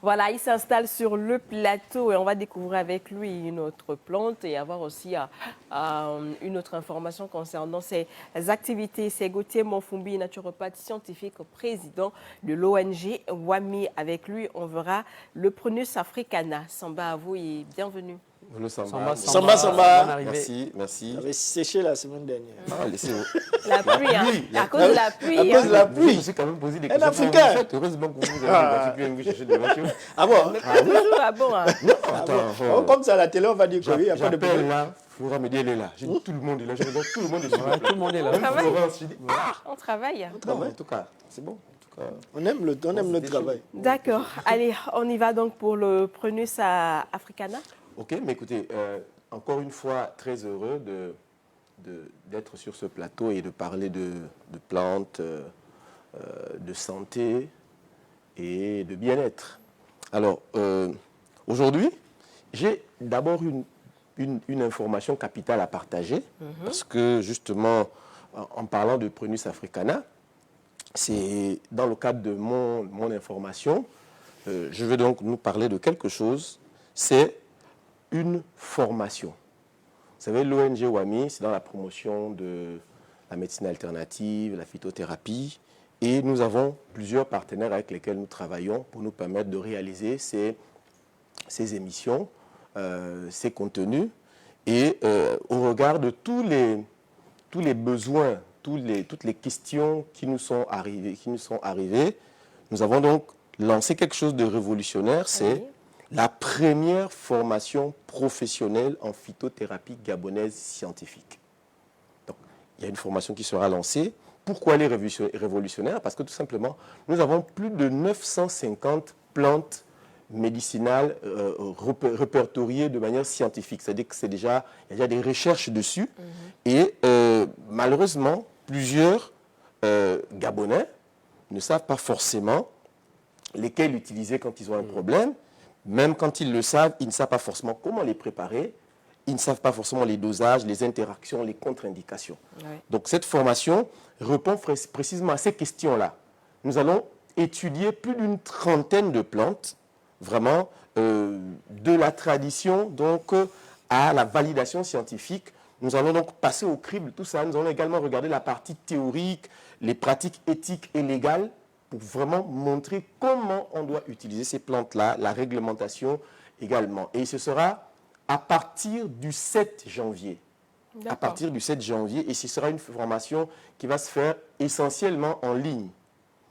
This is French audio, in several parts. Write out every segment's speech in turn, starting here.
Voilà, il s'installe sur le plateau et on va découvrir avec lui une autre plante et avoir aussi une autre information concernant ses activités. C'est Gauthier Monfumbi, naturopathe scientifique, président de l'ONG WAMI. Avec lui, on verra le Prunus africana. Samba à vous et bienvenue. Le Samba. Samba. Bonne arrivée. Merci. J'avais séché la semaine dernière. Ah, laissez-vous. La pluie, hein. À cause de la pluie. À cause de la pluie. Je me suis quand même posé des Un questions. Africain. Heureusement que vous avez débattu, vous cherchez des voitures. Ah bon? Toujours à bon, hein. Attends, comme ça à la télé, on va dire qu'il n'y a pas de J'appelle problème. là, Flora me dit elle est là. J'ai dit tout le monde est là. Je regarde tout le monde est là. Tout le monde est là. Même travaille. Florence, j'ai dit On travaille. non, en tout cas, c'est bon. En tout cas, On aime le travail. D'accord. Allez, on y va donc pour le Prunus africana. ok, mais écoutez, encore une fois, très heureux d'être sur ce plateau et de parler de plantes, de santé et de bien-être. Alors, aujourd'hui, j'ai d'abord une information capitale à partager, parce que justement, en parlant de Prunus africana, c'est dans le cadre de mon information, je vais donc nous parler de quelque chose, c'est une formation. Vous savez, l'ONG WAMI, c'est dans la promotion de la médecine alternative, la phytothérapie, et nous avons plusieurs partenaires avec lesquels nous travaillons pour nous permettre de réaliser ces émissions, ces contenus, et au regard de tous les besoins, toutes les questions qui nous sont arrivées, nous avons donc lancé quelque chose de révolutionnaire, c'est la première formation professionnelle en phytothérapie gabonaise scientifique. Donc, il y a une formation qui sera lancée. Pourquoi elle est révolutionnaire? Parce que tout simplement, nous avons plus de 950 plantes médicinales répertoriées de manière scientifique. C'est-à-dire que il y a déjà des recherches dessus. Et malheureusement, plusieurs Gabonais ne savent pas forcément lesquels utiliser quand ils ont un problème. Même quand ils le savent, ils ne savent pas forcément comment les préparer. Ils ne savent pas forcément les dosages, les interactions, les contre-indications. Ouais. Donc cette formation répond précisément à ces questions-là. Nous allons étudier plus d'une trentaine de plantes, vraiment de la tradition donc, à la validation scientifique. Nous allons donc passer au crible tout ça. Nous allons également regarder la partie théorique, les pratiques éthiques et légales, pour vraiment montrer comment on doit utiliser ces plantes-là, la réglementation également. Et ce sera à partir du 7 janvier. À partir du 7 janvier, et ce sera une formation qui va se faire essentiellement en ligne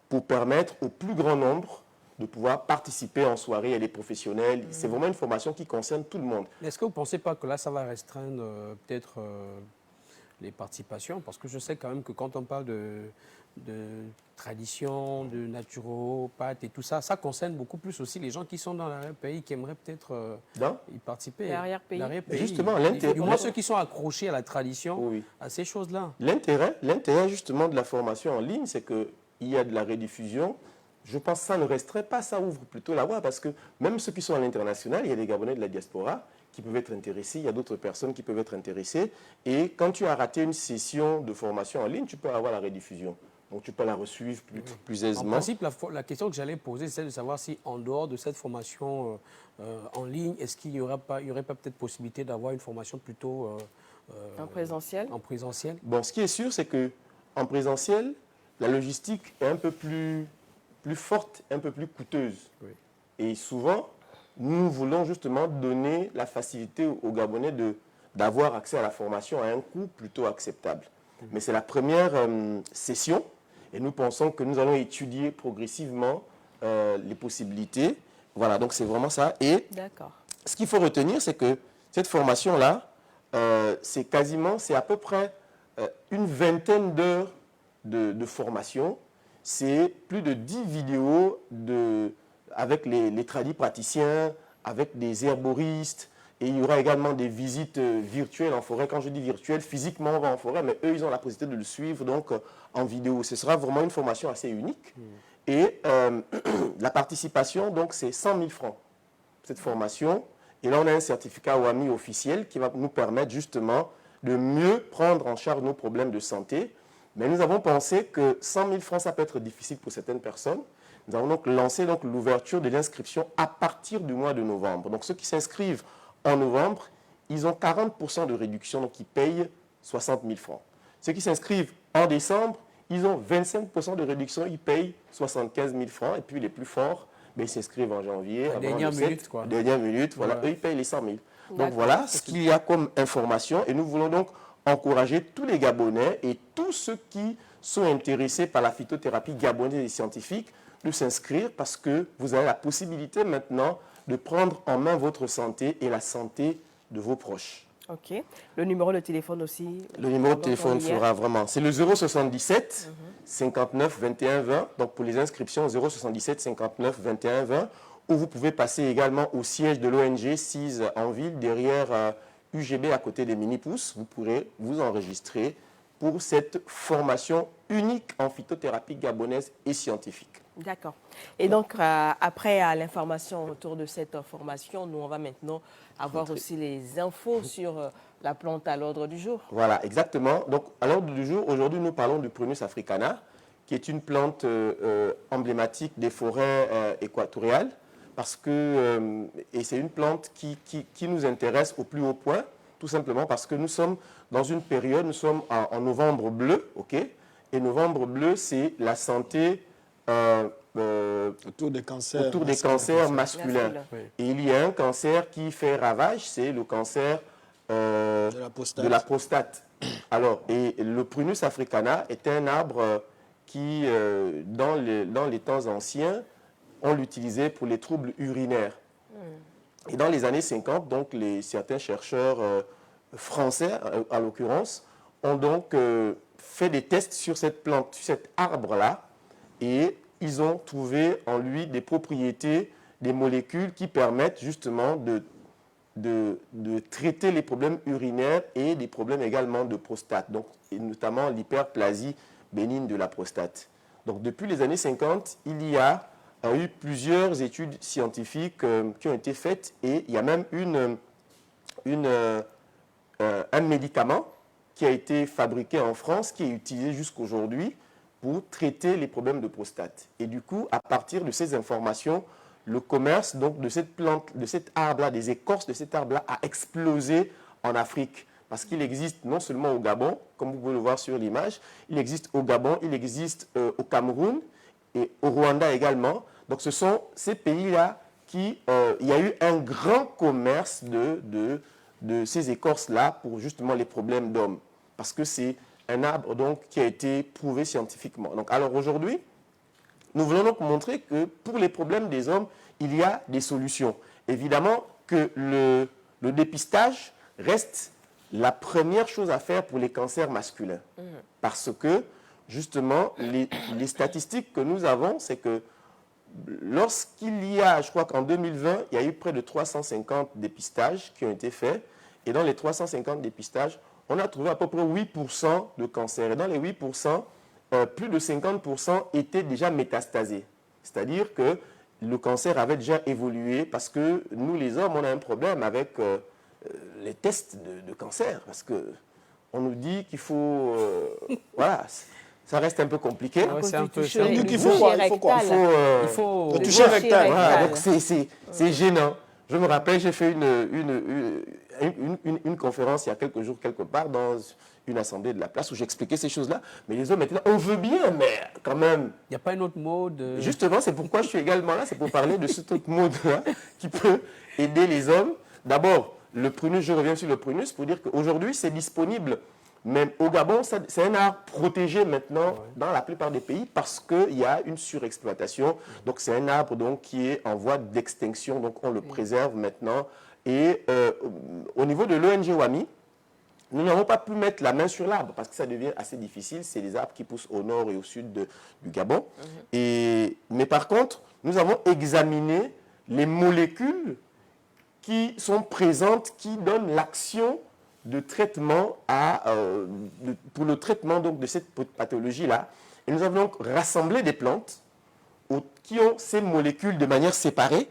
pour permettre au plus grand nombre de pouvoir participer en soirée. Il y a des professionnels. C'est vraiment une formation qui concerne tout le monde. Est-ce que vous ne pensez pas que là, ça va restreindre peut-être les participations? Parce que je sais quand même que quand on parle de tradition, de naturopathe et tout ça, ça concerne beaucoup plus aussi les gens qui sont dans l'arrière-pays, qui aimeraient peut-être y participer. L'arrière-pays. Justement, du moins ceux qui sont accrochés à la tradition, à ces choses-là. L'intérêt justement de la formation en ligne, c'est qu'il y a de la rediffusion. Je pense que ça ne resterait pas, ça ouvre plutôt la voie, parce que même ceux qui sont à l'international, il y a des Gabonais de la diaspora qui peuvent être intéressés, il y a d'autres personnes qui peuvent être intéressées. Et quand tu as raté une session de formation en ligne, tu peux avoir la rediffusion. Donc tu peux la resuivre plus aisément. En principe, la question que j'allais poser, c'est de savoir si en dehors de cette formation en ligne, est-ce qu'il n'y aurait pas peut-être possibilité d'avoir une formation plutôt en présentiel? En présentiel. Bon, ce qui est sûr, c'est qu'en présentiel, la logistique est un peu plus forte, un peu plus coûteuse. Oui. Et souvent, nous voulons justement donner la facilité aux Gabonais d'avoir accès à la formation à un coût plutôt acceptable. Mais c'est la première session et nous pensons que nous allons étudier progressivement les possibilités. Voilà, donc c'est vraiment ça. Et ce qu'il faut retenir, c'est que cette formation-là, c'est à peu près une vingtaine d'heures de formation. C'est plus de 10 vidéos avec les tradis praticiens, avec des herboristes. Et il y aura également des visites virtuelles en forêt. Quand je dis virtuelles, physiquement on va en forêt, mais eux, ils ont la possibilité de le suivre donc, en vidéo. Ce sera vraiment une formation assez unique. Et la participation, donc, c'est 100 000 francs, cette formation. Et là, on a un certificat WAMI officiel qui va nous permettre justement de mieux prendre en charge nos problèmes de santé. Mais nous avons pensé que 100 000 francs, ça peut être difficile pour certaines personnes. nous avons donc lancé l'ouverture de l'inscription à partir du mois de novembre. Donc ceux qui s'inscrivent en novembre, ils ont 40% de réduction, donc ils payent 60 000 francs. Ceux qui s'inscrivent en décembre, ils ont 25% de réduction, ils payent 75 000 francs. Et puis les plus forts, ben, ils s'inscrivent en janvier. Dernière minute, quoi. Dernière minute, voilà, Ouais. eux, ils payent les 100 000. Donc voilà ce qu'il y a comme information. Et nous voulons donc encourager tous les Gabonais et tous ceux qui sont intéressés par la phytothérapie gabonaise et scientifique de s'inscrire parce que vous avez la possibilité maintenant de prendre en main votre santé et la santé de vos proches. OK. Le numéro de téléphone aussi. Le numéro de téléphone sera vraiment, c'est le 077 59 21 20. Donc pour les inscriptions, 077 59 21 20. Ou vous pouvez passer également au siège de l'ONG 6 en ville, derrière UGB à côté des mini-pousses. Vous pourrez vous enregistrer pour cette formation unique en phytothérapie gabonaise et scientifique. D'accord. Et donc, après l'information autour de cette formation, nous, on va maintenant avoir aussi les infos sur la plante à l'ordre du jour. Voilà, exactement. Donc, à l'ordre du jour, aujourd'hui, nous parlons du Prunus africana, qui est une plante emblématique des forêts équatoriales, parce que, et c'est une plante qui nous intéresse au plus haut point, tout simplement parce que nous sommes dans une période, nous sommes en novembre bleu, ok? Et novembre bleu, c'est la santé autour des cancers masculins. Oui. Et il y a un cancer qui fait ravage, c'est le cancer de la prostate. Alors, et le Prunus africana est un arbre qui, dans les temps anciens, on l'utilisait pour les troubles urinaires. Et dans les années 50, donc, certains chercheurs français, en l'occurrence, ont donc fait des tests sur cette plante, sur cet arbre-là, et ils ont trouvé en lui des propriétés, des molécules qui permettent justement de traiter les problèmes urinaires et des problèmes également de prostate, donc, et notamment l'hyperplasie bénigne de la prostate. Donc depuis les années 50, il y a eu plusieurs études scientifiques qui ont été faites et il y a même un médicament qui a été fabriqué en France, qui est utilisé jusqu'aujourd'hui pour traiter les problèmes de prostate. Et du coup, à partir de ces informations, le commerce donc, de cette plante, de cet arbre-là, des écorces de cet arbre-là, a explosé en Afrique. Parce qu'il existe non seulement au Gabon, comme vous pouvez le voir sur l'image, il existe au Gabon, il existe au Cameroun et au Rwanda également. Donc ce sont ces pays-là qui, il y a eu un grand commerce de ces écorces-là pour justement les problèmes d'hommes. Parce que c'est un arbre donc, qui a été prouvé scientifiquement. Donc, alors aujourd'hui, nous voulons donc montrer que pour les problèmes des hommes, il y a des solutions. Évidemment que le dépistage reste la première chose à faire pour les cancers masculins. Parce que, justement, les statistiques que nous avons, c'est que lorsqu'il y a, je crois qu'en 2020, il y a eu près de 350 dépistages qui ont été faits. Et dans les 350 dépistages, on a trouvé à peu près 8% de cancers. Et dans les 8%, plus de 50% étaient déjà métastasés. C'est-à-dire que le cancer avait déjà évolué parce que nous, les hommes, on a un problème avec les tests de cancer. Parce qu'on nous dit qu'il faut... voilà, ça reste un peu compliqué. Ouais, c'est un peu... Il faut quoi? Il faut... Le toucher rectal. Voilà, donc c'est gênant. Je me rappelle, j'ai fait une conférence il y a quelques jours, quelque part, dans une assemblée de la place, où j'expliquais ces choses-là. Mais les hommes étaient là, on veut bien, mais quand même... Il n'y a pas un autre mode... Justement, c'est pourquoi je suis également là, c'est pour parler de cet autre mode-là qui peut aider les hommes. D'abord, le prunus, je reviens sur le prunus, pour dire qu'aujourd'hui, c'est disponible. Même au Gabon, c'est un arbre protégé maintenant dans la plupart des pays parce qu'il y a une surexploitation. Donc c'est un arbre donc, qui est en voie d'extinction, donc on le préserve maintenant. Et au niveau de l'ONG WAMI, nous n'avons pas pu mettre la main sur l'arbre parce que ça devient assez difficile. C'est des arbres qui poussent au nord et au sud du Gabon. Mais par contre, nous avons examiné les molécules qui sont présentes, qui donnent l'action de traitement pour le traitement donc, de cette pathologie-là. Et nous avons donc rassemblé des plantes qui ont ces molécules de manière séparée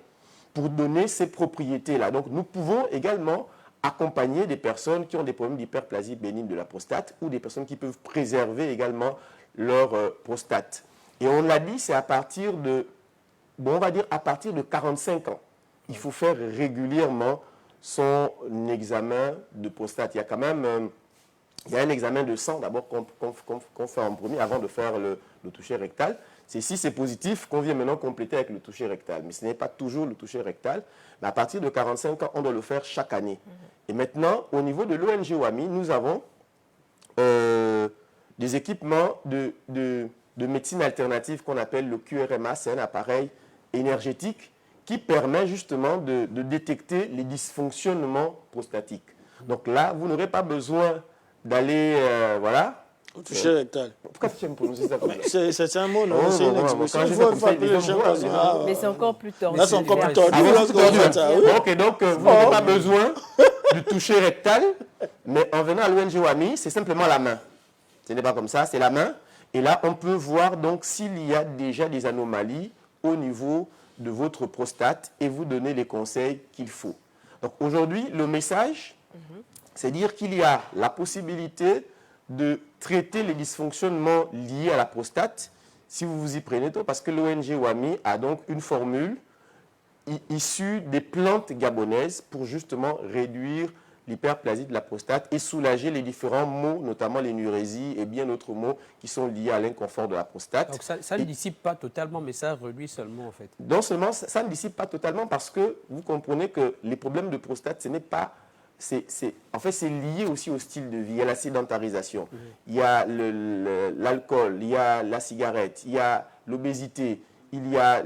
pour donner ces propriétés-là. Donc nous pouvons également accompagner des personnes qui ont des problèmes d'hyperplasie bénigne de la prostate ou des personnes qui peuvent préserver également leur prostate. Et on l'a dit, c'est à partir de bon, on va dire à partir de 45 ans, il faut faire régulièrement son examen de prostate. Il y a quand même il y a un examen de sang d'abord qu'on fait en premier avant de faire le toucher rectal. Si c'est positif, qu'on vient maintenant compléter avec le toucher rectal. Mais ce n'est pas toujours le toucher rectal. Mais à partir de 45 ans, on doit le faire chaque année. Et maintenant, au niveau de l'ONG WAMI, nous avons des équipements de médecine alternative qu'on appelle le QRMA. C'est un appareil énergétique qui permet justement de détecter les dysfonctionnements prostatiques. Donc là, vous n'aurez pas besoin d'aller, voilà. Au toucher rectal. Pourquoi tu aimes prononcer ça comme ça? C'est un mot, non? Oh, C'est une bon, expression. quand Il je faut dis ça, appeler les gens comme ça. Mais c'est encore plus tordu. Là, c'est encore plus tordu. Ah, oui, Lorsqu'on c'est fait ça, oui. Ok, donc vous n'avez pas besoin du toucher rectal, mais en venant à l'ONG WAMI, c'est simplement la main. Ce n'est pas comme ça, c'est la main. Et là, on peut voir donc s'il y a déjà des anomalies au niveau de votre prostate et vous donner les conseils qu'il faut. Donc aujourd'hui, le message, c'est dire qu'il y a la possibilité de traiter les dysfonctionnements liés à la prostate si vous vous y prenez tôt, parce que l'ONG WAMI a donc une formule issue des plantes gabonaises pour justement réduire l'hyperplasie de la prostate et soulager les différents maux, notamment l'énurésie et bien d'autres maux qui sont liés à l'inconfort de la prostate. Donc ça ne dissipe pas totalement, mais ça réduit seulement en fait. Non seulement ça ne dissipe pas totalement parce que vous comprenez que les problèmes de prostate, ce n'est pas... En fait, c'est lié aussi au style de vie. Il y a la sédentarisation, il y a l'alcool, il y a la cigarette, il y a l'obésité, il y a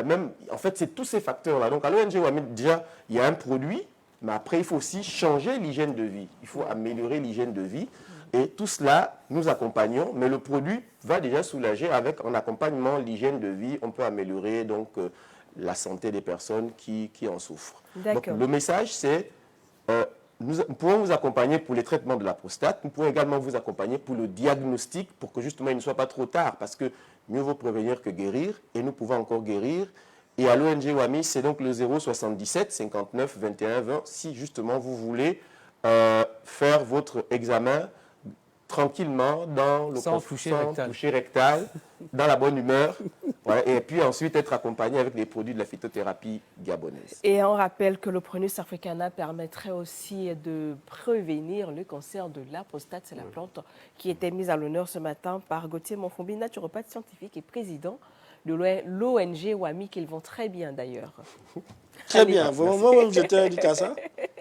même... En fait, c'est tous ces facteurs-là. Donc, à l'ONG WAMI, déjà, il y a un produit, mais après, il faut aussi changer l'hygiène de vie. Il faut améliorer l'hygiène de vie. Et tout cela, nous accompagnons, mais le produit va déjà soulager avec en accompagnement l'hygiène de vie. On peut améliorer donc la santé des personnes qui en souffrent. Donc, le message, c'est... nous pouvons vous accompagner pour les traitements de la prostate. Nous pouvons également vous accompagner pour le diagnostic, pour que justement il ne soit pas trop tard, parce que mieux vaut prévenir que guérir, et nous pouvons encore guérir. Et à l'ONG WAMI, c'est donc le 077 59 21 20, si justement vous voulez faire votre examen tranquillement dans le sans toucher rectal, dans la bonne humeur, voilà, et puis ensuite être accompagné avec les produits de la phytothérapie gabonaise. Et on rappelle que le Pronus africana permettrait aussi de prévenir le cancer de la prostate. C'est la plante qui était mise à l'honneur ce matin par Gauthier Monfombi, naturopathe scientifique et président de l'ONG WAMI, qu'ils vont très bien d'ailleurs. Très bien. Moi-même, j'étais dit à ça.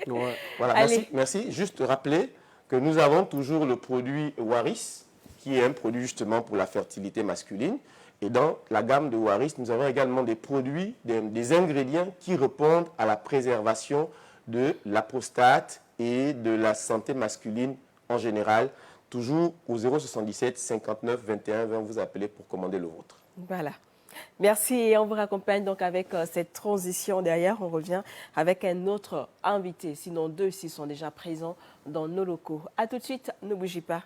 Ouais. Voilà, merci. Juste rappeler que nous avons toujours le produit Waris, qui est un produit justement pour la fertilité masculine. Et dans la gamme de Waris, nous avons également des produits, des ingrédients qui répondent à la préservation de la prostate et de la santé masculine en général. Toujours au 077 59 21 20, vous appelez pour commander le vôtre. Voilà. Merci et on vous raccompagne donc avec cette transition derrière. On revient avec un autre invité, sinon deux s'ils sont déjà présents dans nos locaux. A tout de suite, ne bougez pas.